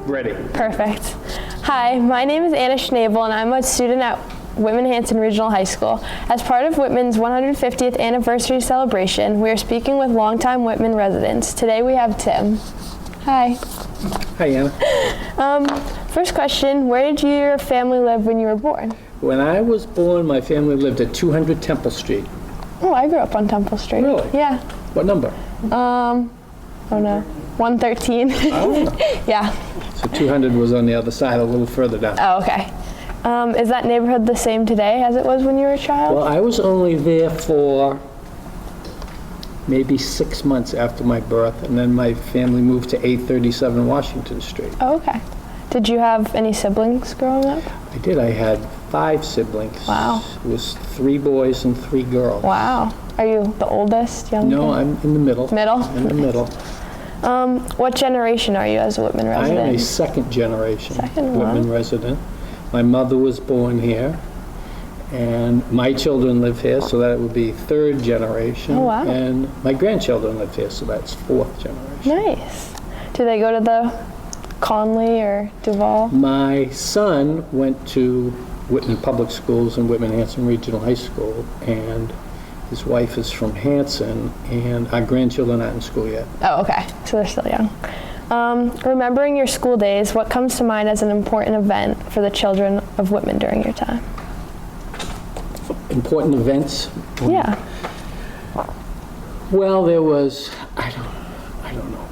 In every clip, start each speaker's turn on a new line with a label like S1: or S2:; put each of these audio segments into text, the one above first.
S1: Ready.
S2: Perfect. Hi, my name is Anna Schnabel and I'm a student at Whitman-Hanson Regional High School. As part of Whitman's 150th anniversary celebration, we are speaking with longtime Whitman residents. Today we have Tim. Hi.
S1: Hi, Anna.
S2: First question, where did your family live when you were born?
S1: When I was born, my family lived at 200 Temple Street.
S2: Oh, I grew up on Temple Street.
S1: Really?
S2: Yeah.
S1: What number?
S2: Oh no, 113.
S1: Oh.
S2: Yeah.
S1: So 200 was on the other side, a little further down.
S2: Oh, okay. Is that neighborhood the same today as it was when you were a child?
S1: Well, I was only there for maybe 6 months after my birth, and then my family moved to 837 Washington Street.
S2: Oh, okay. Did you have any siblings growing up?
S1: I did. I had 5 siblings.
S2: Wow.
S1: It was 3 boys and 3 girls.
S2: Wow. Are you the oldest, youngest?
S1: No, I'm in the middle.
S2: Middle?
S1: In the middle.
S2: What generation are you as a Whitman
S1: I
S2: resident?
S1: am a second generation
S2: Wow.
S1: Whitman resident. My mother was born here, and my children live here, so that would be 3rd generation.
S2: Oh, wow.
S1: And my grandchildren live here, so that's 4th generation.
S2: Nice. Do they go to the Conley or Duval?
S1: My son went to Whitman Public Schools and Whitman-Hanson Regional High School, and his wife is from Hanson, and our grandchildren aren't in school yet.
S2: Oh, okay. So they're still young. Remembering your school days, what comes to mind as an important event for the children of Whitman during your time?
S1: Important events?
S2: Yeah.
S1: Well, there was, I don't know,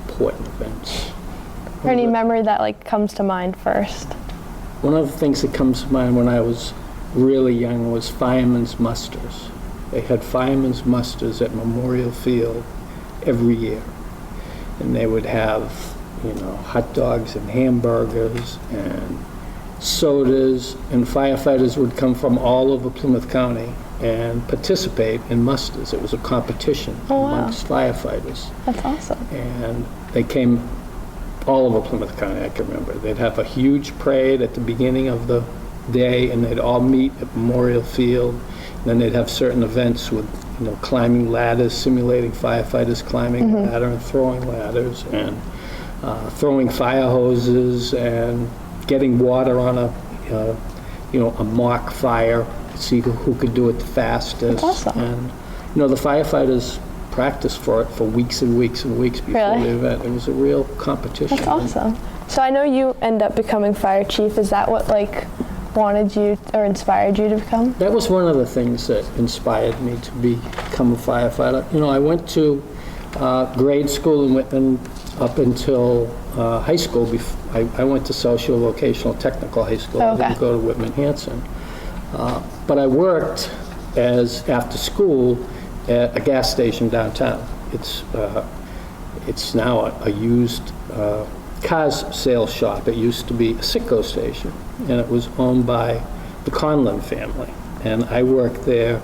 S1: important events.
S2: Or any memory that like comes to mind first?
S1: One of the things that comes to mind when I was really young was firemen's musters. They had firemen's musters at Memorial Field every year. And they would have, hot dogs and hamburgers and sodas, and firefighters would come from all over Plymouth County and participate in musters. It was a competition amongst firefighters.
S2: That's awesome.
S1: And they came all over Plymouth County, I can remember. They'd have a huge parade at the beginning of the day, and they'd all meet at Memorial Field. And then they'd have certain events with, climbing ladders, simulating firefighters climbing a ladder and throwing ladders, and throwing fire hoses, and getting water on a mock fire, see who could do it the fastest.
S2: That's awesome.
S1: And, the firefighters practiced for it for weeks and weeks and weeks before the event. It was a real competition.
S2: That's awesome. So I know you end up becoming fire chief. Is that what wanted you or inspired you to become?
S1: That was one of the things that inspired me to become a firefighter. I went to grade school in Whitman up until high school. I went to Socio-Vocational Technical High School.
S2: Oh, okay.
S1: I didn't go to Whitman-Hanson. But I worked after school at a gas station downtown. It's now a used cars sales shop. It used to be a Citgo station, and it was owned by the Conlon family. And I worked there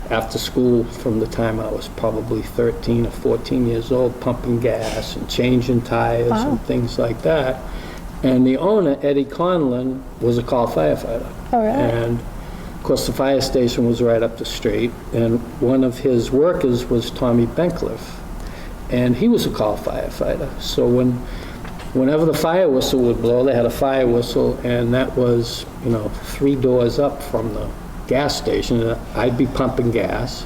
S1: after school from the time I was probably 13 or 14 years old, pumping gas and changing tires and things like that. And the owner, Eddie Conlon, was a call firefighter.
S2: Oh, really?
S1: And of course, the fire station was right up the street, and one of his workers was Tommy Bencliffe, and he was a call firefighter. So whenever the fire whistle would blow, they had a fire whistle, and that was, 3 doors up from the gas station. And I'd be pumping gas,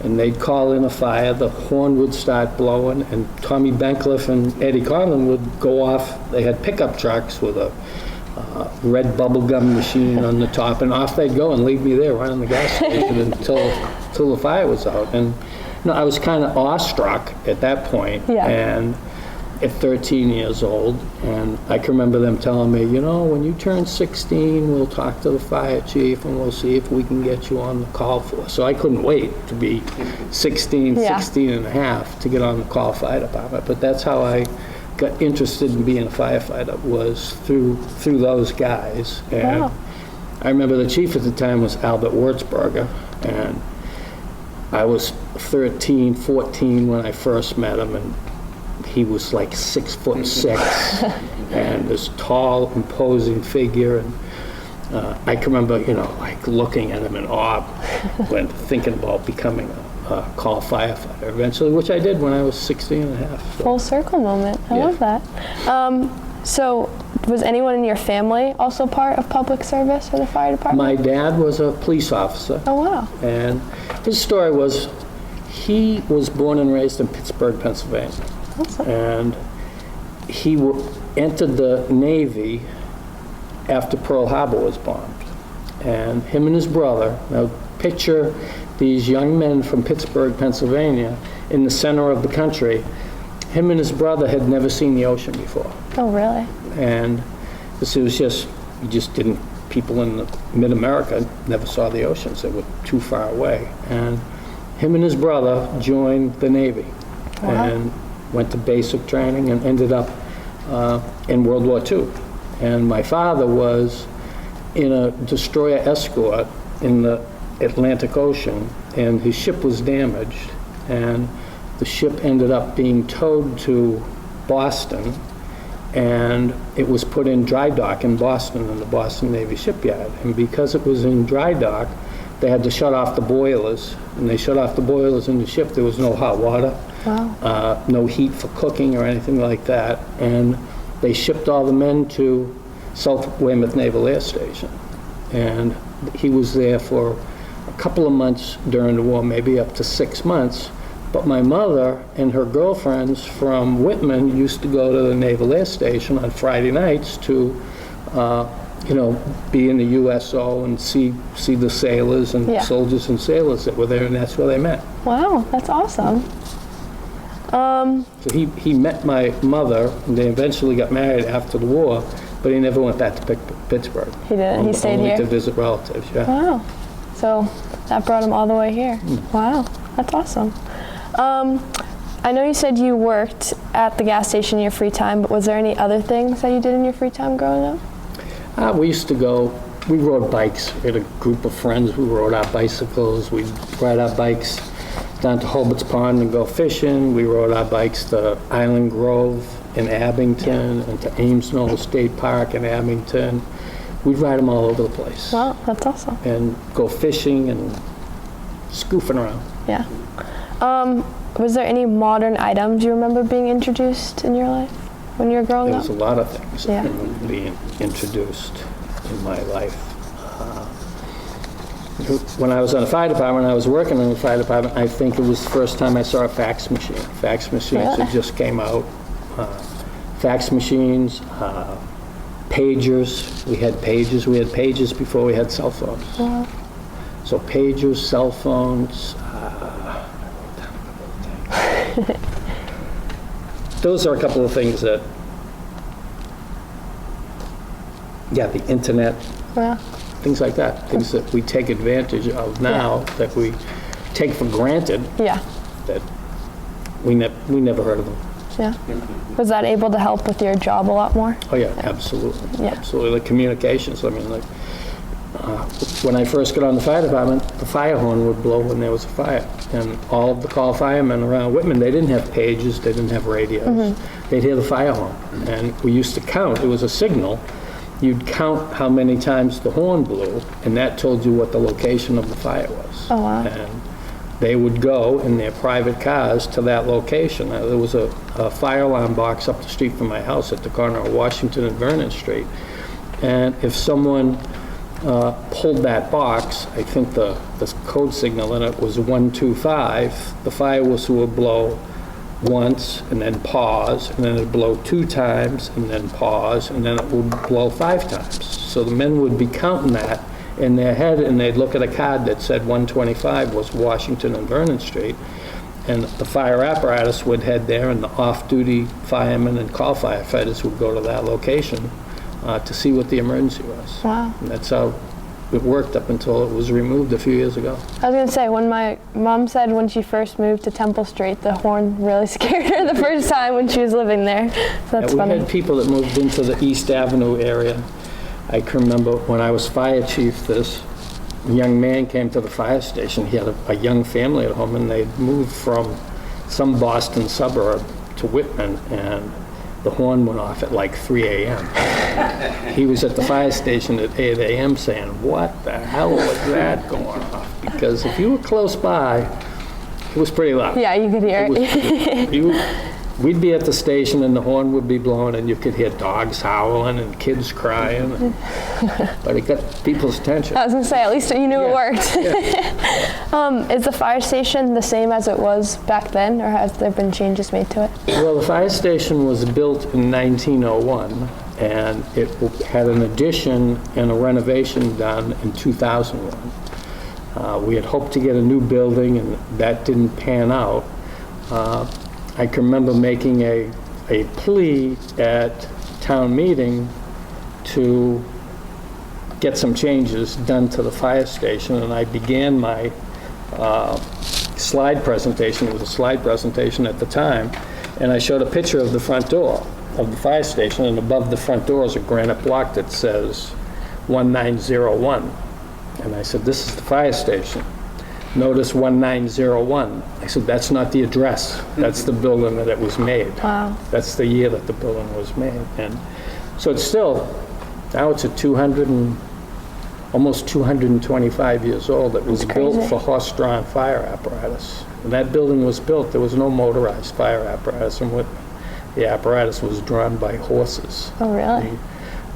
S1: and they'd call in a fire, the horn would start blowing, and Tommy Bencliffe and Eddie Conlon would go off. They had pickup trucks with a red bubble gum machine on the top, and off they'd go and leave me there running the gas station until the fire was out. And I was kind of awestruck at that point, and at 13 years old, and I can remember them telling me, when you turn 16, we'll talk to the fire chief and we'll see if we can get you on the call force. So I couldn't wait to be 16 and a half to get on the call fire department. But that's how I got interested in being a firefighter, was through those guys. And I remember the chief at the time was Albert Wurzberger, and I was 13, 14 when I first met him, and he was like 6'6", and this tall, imposing figure. And I can remember, like looking at him in awe when thinking about becoming a call firefighter eventually, which I did when I was 16 and a half. So.
S2: Full circle moment. I love that. So was anyone in your family also part of public service or the fire department?
S1: My dad was a police officer.
S2: Oh, wow.
S1: And his story was, he was born and raised in Pittsburgh, Pennsylvania.
S2: Awesome.
S1: And he entered the Navy after Pearl Harbor was bombed. And him and his brother, now picture these young men from Pittsburgh, Pennsylvania, in the center of the country. Him and his brother had never seen the ocean before.
S2: Oh, really?
S1: And this was people in mid-America never saw the oceans. They were too far away. And him and his brother joined the Navy.
S2: Wow.
S1: And went to basic training and ended up in World War II. And my father was in a destroyer escort in the Atlantic Ocean, and his ship was damaged, and the ship ended up being towed to Boston, and it was put in dry dock in Boston, in the Boston Navy shipyard. And because it was in dry dock, they had to shut off the boilers, and they shut off the boilers in the ship. There was no hot water.
S2: Wow.
S1: No heat for cooking or anything like that. And they shipped all the men to South Weymouth Naval Air Station. And he was there for a couple of months during the war, maybe up to 6 months. But my mother and her girlfriends from Whitman used to go to the Naval Air Station on Friday nights to, be in the USO and see the sailors and soldiers and sailors that were there, and that's where they met.
S2: Wow, that's awesome.
S1: So he met my mother, and they eventually got married after the war, but he never went back to Pittsburgh.
S2: He didn't? He stayed here?
S1: Only to visit relatives, yeah.
S2: Wow. So that brought him all the way here. Wow, that's awesome. I know you said you worked at the gas station in your free time, but was there any other things that you did in your free time growing up?
S1: We used to we rode bikes. We had a group of friends who rode our bicycles. We'd ride our bikes down to Hobart's Pond and go fishing. We rode our bikes to Island Grove in Abington and to Ames Knoll State Park in Abington. We'd ride them all over the place.
S2: Wow, that's awesome.
S1: And go fishing and scoofing around.
S2: Yeah. Was there any modern items you remember being introduced in your life when you were growing up?
S1: There was a lot of things being introduced in my life. When I was on the fire department, I was working in the fire department, I think it was the first time I saw a fax machine. Fax machines that just came out. Fax machines, pagers. We had pages. We had pages before we had cell phones.
S2: Wow.
S1: So pagers, cell phones. Those are a couple of things that, the internet.
S2: Wow.
S1: Things like that, things that we take advantage of now that we take for granted.
S2: Yeah.
S1: That we never heard of them.
S2: Yeah. Was that able to help with your job a lot more?
S1: Oh yeah, absolutely.
S2: Yeah.
S1: Absolutely. Like communications. I mean, when I first got on the fire department, the fire horn would blow when there was a fire, and all of the call firemen around Whitman, they didn't have pages, they didn't have radios. Mm-hmm. They'd hear the fire horn, and we used to count. It was a signal. You'd count how many times the horn blew, and that told you what the location of the fire was.
S2: Oh, wow.
S1: And they would go in their private cars to that location. There was a fire alarm box up the street from my house at the corner of Washington and Vernon Street. And if someone pulled that box, I think the code signal in it was 125, the fire whistle would blow once, and then pause, and then it'd blow 2 times, and then pause, and then it would blow 5 times. So the men would be counting that in their head, and they'd look at a card that said 125 was Washington and Vernon Street, and the fire apparatus would head there, and the off-duty firemen and call firefighters would go to that location to see what the emergency was.
S2: Wow.
S1: And that's how it worked up until it was removed a few years ago.
S2: I was going to say, when my mom said when she first moved to Temple Street, the horn really scared her the first time when she was living there. So that's funny.
S1: We had people that moved into the East Avenue area. I can remember when I was fire chief, this young man came to the fire station. He had a young family at home, and they'd moved from some Boston suburb to Whitman, and the horn went off at like 3 a.m. He was at the fire station at 8 a.m. saying, what the hell was that going off? Because if you were close by, it was pretty loud.
S2: Yeah, you could hear it.
S1: We'd be at the station and the horn would be blowing and you could hear dogs howling and kids crying. But it got people's attention.
S2: I was going to say, at least you knew it worked.
S1: Yeah.
S2: Is the fire station the same as it was back then, or has there been changes made to it?
S1: Well, the fire station was built in 1901, and it had an addition and a renovation done in 2001. We had hoped to get a new building, and that didn't pan out. I can remember making a plea at town meeting to get some changes done to the fire station, and I began my slide presentation. It was a slide presentation at the time, and I showed a picture of the front door of the fire station, and above the front door is a granite block that says 1901. And I said, this is the fire station. Notice 1901. I said, that's not the address. That's the building that it was made.
S2: Wow.
S1: That's the year that the building was made. And so it's still, now it's almost 225 years old. It was built for horse-drawn fire apparatus. When that building was built, there was no motorized fire apparatus in Whitman. The apparatus was drawn by horses.
S2: Oh, really?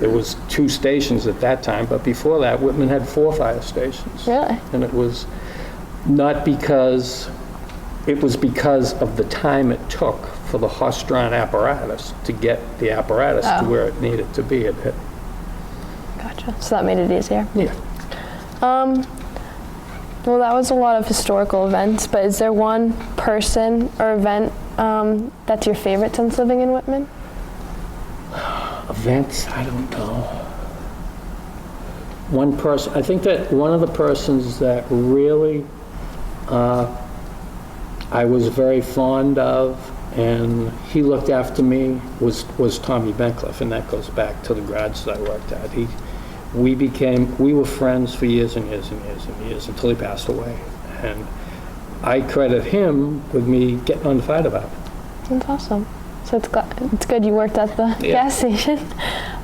S1: There was 2 stations at that time, but before that, Whitman had 4 fire stations.
S2: Really?
S1: And it was not because, it was because of the time it took for the horse-drawn apparatus to get the apparatus to where it needed to be.
S2: Gotcha. So that made it easier.
S1: Yeah.
S2: Well, that was a lot of historical events, but is there one person or event that's your favorite since living in Whitman?
S1: Events, I don't know. One person, I think that one of the persons that really I was very fond of, and he looked after me, was Tommy Bencliffe, and that goes back to the garage that I worked at. We were friends for years and years and years and years until he passed away. And I credit him with me getting on the fire department.
S2: That's awesome. So it's good you worked at the gas station.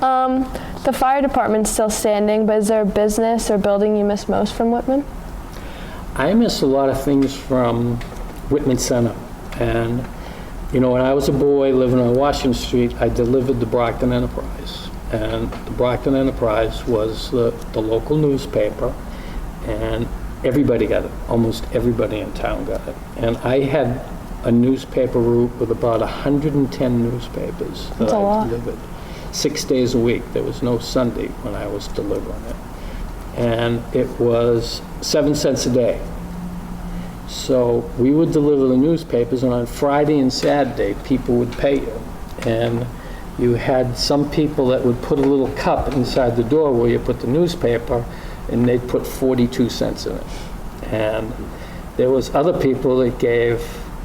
S2: The fire department's still standing, but is there a business or building you miss most from Whitman?
S1: I miss a lot of things from Whitman Center. And, you know, when I was a boy living on Washington Street, I delivered the Brockton Enterprise. And the Brockton Enterprise was the local newspaper, and everybody got it. Almost everybody in town got it. And I had a newspaper route with about 110 newspapers that I delivered. 6 days a week. There was no Sunday when I was delivering it. And it was 7 cents a day. So we would deliver the newspapers, and on Friday and Saturday, people would pay you. And you had some people that would put a little cup inside the door where you put the newspaper, and they'd put 42 cents in it. And there was other people that gave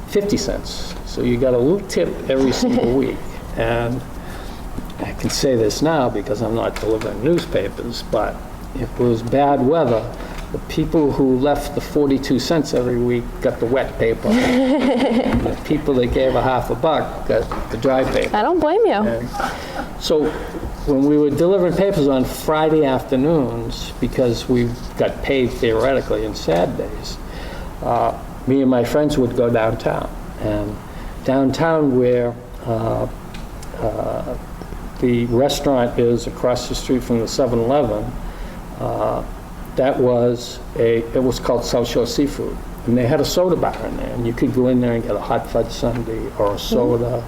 S1: 50 cents. So you got a little tip every single week. And I can say this now because I'm not delivering newspapers, but if it was bad weather, the people who left the 42 cents every week got the wet paper. And the people that gave a half a buck got the dry paper.
S2: I don't blame you.
S1: And so when we were delivering papers on Friday afternoons, because we got paid theoretically on Saturdays, me and my friends would go downtown. And downtown where the restaurant is across the street from the 7-Eleven, that was it was called South Shore Seafood. And they had a soda bar in there, and you could go in there and get a hot fudge sundae or a soda.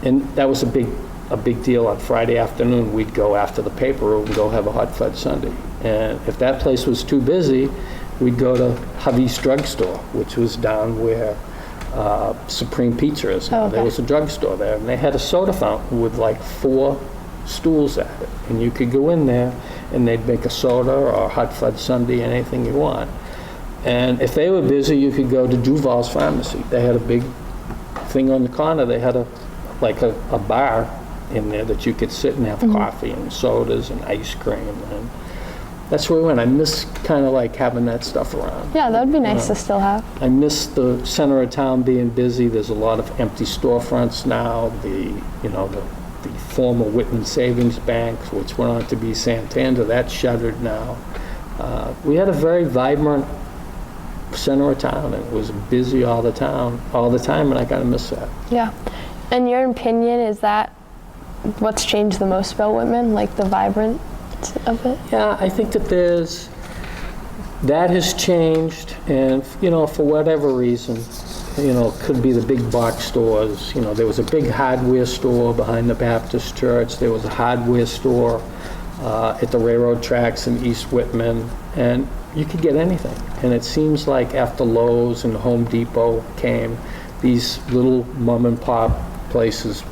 S1: And that was a big deal. On Friday afternoon, we'd go after the paper route and go have a hot fudge sundae. And if that place was too busy, we'd go to Javi's Drugstore, which was down where Supreme Pizza is now.
S2: Oh, okay.
S1: There was a drugstore there, and they had a soda fountain with like 4 stools at it. And you could go in there, and they'd make a soda or a hot fudge sundae, anything you want. And if they were busy, you could go to Duval's Pharmacy. They had a big thing on the corner. They had a bar in there that you could sit and have coffee and sodas and ice cream. And that's where we went. I miss kind of like having that stuff around.
S2: Yeah, that would be nice to still have.
S1: I miss the center of town being busy. There's a lot of empty storefronts now. The former Whitman Savings Bank, which went on to be Santander, that's shuttered now. We had a very vibrant center of town, and it was busy all the time, and I kind of miss that. Yeah.
S2: In your opinion, is that what's changed the most about Whitman, like the vibrance of it?
S1: Yeah, I think that that has changed, and for whatever reason, could be the big box stores. There was a big hardware store behind the Baptist church. There was a hardware store at the railroad tracks in East Whitman, and you could get anything. And it seems like after Lowe's and Home Depot came, these little mom and pop places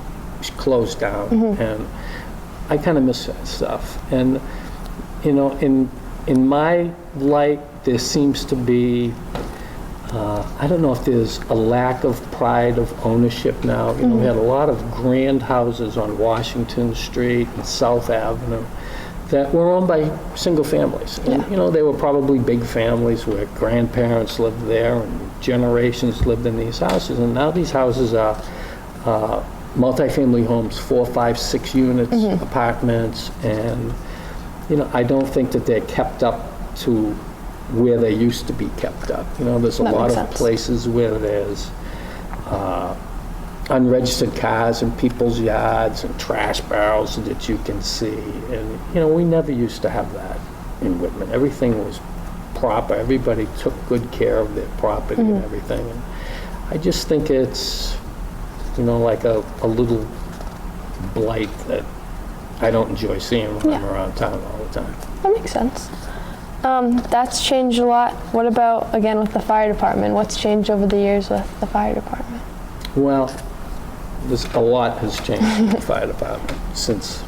S1: closed down. And I kind of miss that stuff. And in my light, there seems to be I don't know if there's a lack of pride of ownership now. We had a lot of grand houses on Washington Street and South Avenue that were owned by single families. And, they were probably big families where grandparents lived there and generations lived in these houses. And now these houses are multifamily homes, 4, 5, 6 units, apartments. And, I don't think that they're kept up to where they used to be kept up. There's a lot of places where there's unregistered cars in people's yards and trash barrels that you can see. And, we never used to have that in Whitman. Everything was proper. Everybody took good care of their property and everything. And I just think it's, like a little blight that I don't enjoy seeing when I'm around town all the time.
S2: That makes sense. That's changed a lot. What about, again, with the fire department? What's changed over the years with the fire department?
S1: Well, a lot has changed in the fire department since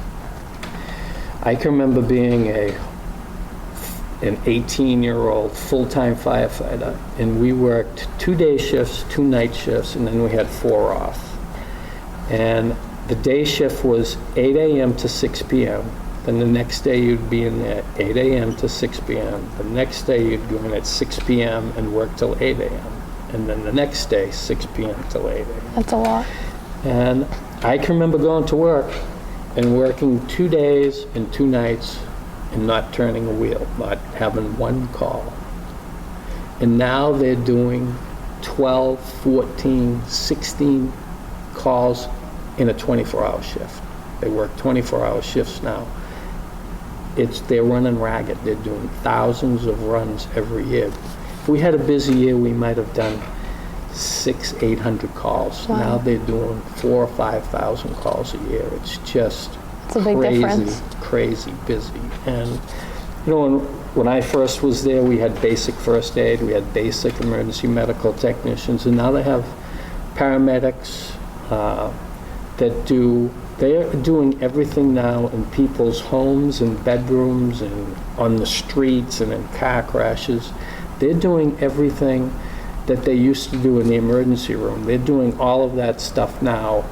S1: I can remember being an 18-year-old full-time firefighter, and we worked 2 day shifts, 2 night shifts, and then we had 4 off. And the day shift was 8 a.m. to 6 p.m. Then the next day you'd be in there 8 a.m. to 6 p.m. The next day you'd go in at 6 p.m. and work till 8 a.m. And then the next day, 6 p.m. till 8 a.m.
S2: That's a lot.
S1: And I can remember going to work and working 2 days and 2 nights and not turning a wheel, not having one call. And now they're doing 12, 14, 16 calls in a 24-hour shift. They work 24-hour shifts now. They're running ragged. They're doing thousands of runs every year. If we had a busy year, we might have done 600, 800 calls.
S2: Wow.
S1: Now they're doing 4,000 or 5,000 calls a year. It's just
S2: a big difference.
S1: Crazy busy. And when I first was there, we had basic first aid, we had basic emergency medical technicians, and now they have paramedics they're doing everything now in people's homes and bedrooms and on the streets and in car crashes. They're doing everything that they used to do in the emergency room. They're doing all of that stuff now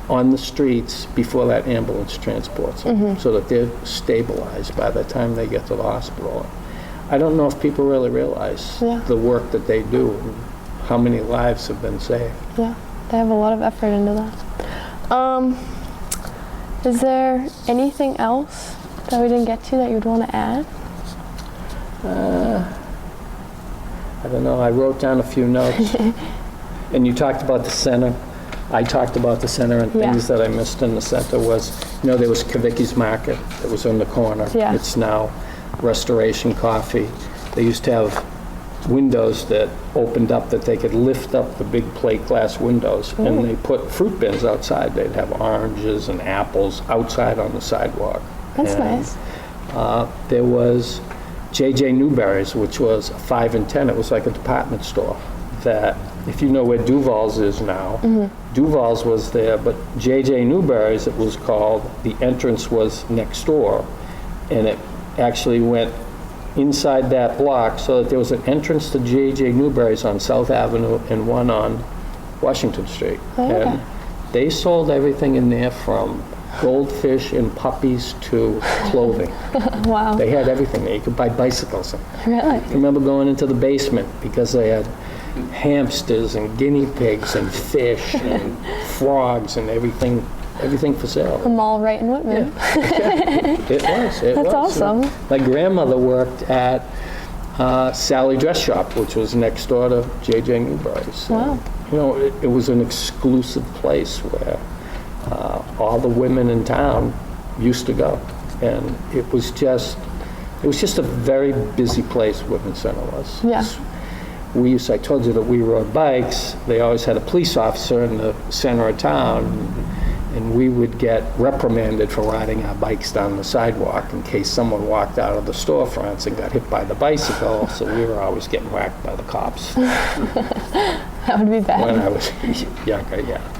S1: on the streets before that ambulance transports them, so that they're stabilized by the time they get to the hospital. I don't know if people really realize the work that they do and how many lives have been saved.
S2: Yeah, they have a lot of effort into that. Is there anything else that we didn't get to that you'd want to add?
S1: I don't know. I wrote down a few notes. And you talked about the center. I talked about the center, and things that I missed in the center was, there was Kavicki's Market that was on the corner.
S2: Yeah.
S1: It's now Restoration Coffee. They used to have windows that opened up that they could lift up the big plate glass windows, and they put fruit bins outside. They'd have oranges and apples outside on the sidewalk.
S2: That's
S1: And,
S2: nice.
S1: There was J.J. Newberry's, which was 5 and 10. It was like a department store that, if you know where Duval's is now, Duval's was there, but J.J. Newberry's, it was called, the entrance was next door, and it actually went inside that block so that there was an entrance to J.J. Newberry's on South Avenue and one on Washington Street. And they sold everything in there from goldfish and puppies to clothing.
S2: Wow.
S1: They had everything there. You could buy bicycles.
S2: Really?
S1: I remember going into the basement because they had hamsters and guinea pigs and fish and frogs and everything for sale.
S2: A mall right in Whitman.
S1: It was.
S2: That's awesome.
S1: My grandmother worked at Sally Dress Shop, which was next door to J.J. Newberry's. So,
S2: Wow.
S1: you know, it was an exclusive place where all the women in town used to go. And it was just a very busy place, Whitman Center was.
S2: Yeah.
S1: I told you that we rode bikes. They always had a police officer in the center of town, and we would get reprimanded for riding our bikes down the sidewalk in case someone walked out of the storefronts and got hit by the bicycle, so we were always getting whacked by the cops.
S2: That would be bad.
S1: When I was younger, yeah.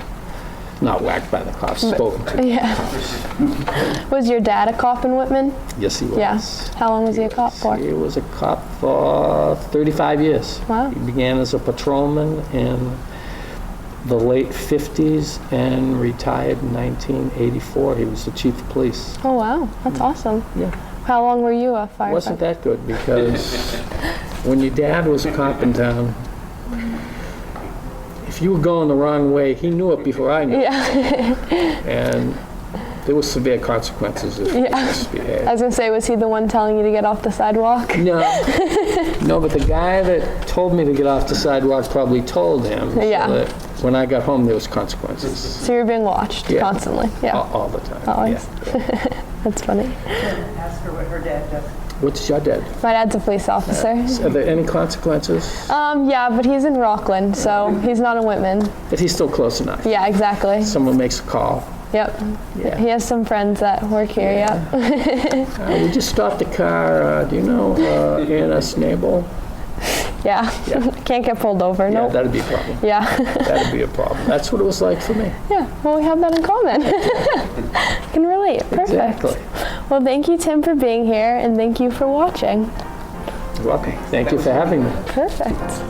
S1: Not whacked by the cops, spoken to.
S2: Yeah. Was your dad a cop in Whitman?
S1: Yes, he was.
S2: Yeah. How long was he a cop for?
S1: He was a cop for 35 years.
S2: Wow.
S1: He began as a patrolman in the late 50s and retired in 1984. He was the chief of police.
S2: Oh, wow. That's awesome.
S1: Yeah.
S2: How long were you a firefighter?
S1: It wasn't that good because when your dad was a cop in town, if you were going the wrong way, he knew it before I knew it. And there were severe consequences if you misbehaved.
S2: I was going to say, was he the one telling you to get off the sidewalk?
S1: No. No, but the guy that told me to get off the sidewalk probably told him.
S2: Yeah.
S1: So that when I got home, there was consequences.
S2: So you were being watched constantly? Yeah.
S1: All the time.
S2: Always.
S1: Yeah.
S2: That's funny.
S3: Ask her what her dad does.
S1: What's your dad?
S2: My dad's a police officer.
S1: Are there any consequences?
S2: Yeah, but he's in Rockland, so he's not in Whitman.
S1: But he's still close enough.
S2: Yeah, exactly.
S1: Someone makes a call.
S2: Yep.
S1: Yeah.
S2: He has some friends that work here, yeah.
S1: We just stopped the car. Do you know Anna Snabel?
S2: Yeah. Can't get pulled over, no.
S1: Yeah, that'd be a problem.
S2: Yeah.
S1: That'd be a problem. That's what it was like for me.
S2: Yeah, well, we have that in common. Can relate. Perfect.
S1: Exactly.
S2: Well, thank you, Tim, for being here, and thank you for watching.
S1: You're welcome. Thank you for having me.
S2: Perfect.